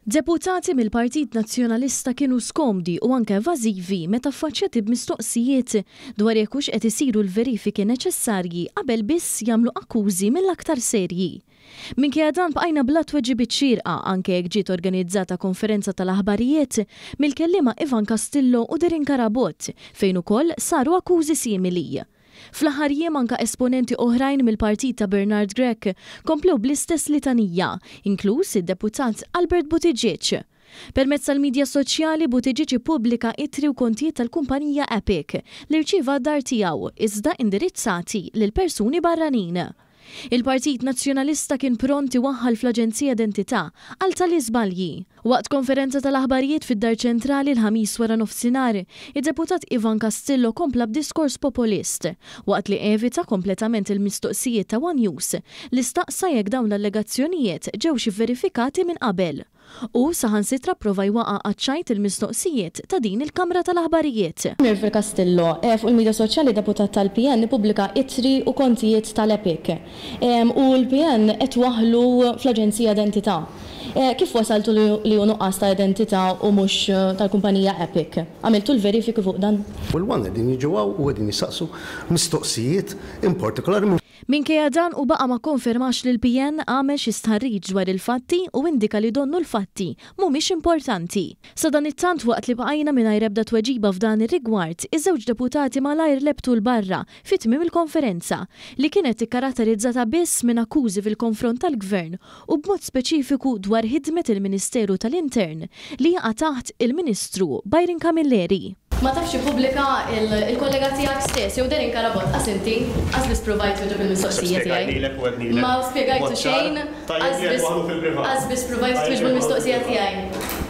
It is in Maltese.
Deputati mill-Partit Nazzjonalista kienu skomdi u anke evażivi meta affaċċjati b'mistoqsijiet dwar jekk hux qed isiru l-verifiki neċessarji qabel biss jagħmlu akkużi mill-aktar serji. Minkejja dan bqajna bla tweġibiet xierqa anke jekk ġiet organizzata konferenza tal-aħbarijiet mill-kelliema Ivan Castillo u Darin Karabot fejn ukoll saru akkużi simili. Fl-aħħar jiem anke esponenti oħrajn mill-partit ta' Bernard Grech komplew bl-istess litanija, inkluż id-deputat Albert Buttigieg. Permezz tal-midja soċjali Buttigieg ippubblika ittri u kontijiet tal-kumpanija Epic li rċieva d-dar tiegħu iżda indirizzati lil persuni barranin. Il-Partit Nazzjonalista kien pronti waħħal fl-Aġenzija Identità għal tal-iżbalji. Waqt konferenza tal-aħbarijiet fid-Dar Ċentrali l-ħamis wara nofsinhar, id-deputat Ivan Castillo kompla b'diskors populist waqt li evita kompletament il-mistoqsijiet ta' One News li staqsa jekk dawn l-allegazzjonijiet ġewx verifikati minn qabel. U saħansitra prova jwaqa' għaċċajt il-mistoqsijiet ta' din il-Kamra tal-Aħbarijiet. Mirfil Castillo, fuq il-Midja Soċjali deputat tal-PN ippubblika ittri u kontijiet tal-Epic. U l-PN qed waħlu fl-Aġenzija Identità. Kif wasaltu li hu nuqqas ta' identità u mhux tal-kumpanija Epic? Għamiltu l-verifiki fuq dan? Well, qegħdin jiġu u qegħdin jisaqsu mistoqsijiet in partikolari. Minkejja dan u baqa' ma konfermax li l-PN għamel xi stħarriġ dwar il-fatti u indika li donnu l-fatti mhumiex importanti. Sa dan it-tant waqt li bqajna mingħajr ebda tweġiba f'dan ir-rigward, iż-żewġ deputati malajr lebtu l-barra fit tmiem il-konferenza li kienet ikkaratterizzata biss minn akkużi fil-konfront tal-Gvern u b'mod speċifiku dwar ħidmet il-Ministeru tal-Intern li jaqa' taħt il-Ministru Byron Camilleri. Ma tafx ippubblika il-kollega tiegħek stess, jew Darin Karabot, qas inti, qas biss provajt tweġib il-mistoqsija tiegħi. Ma spjegajtu xejn, qas biss provajt tweġib il-mistoqsija tiegħi.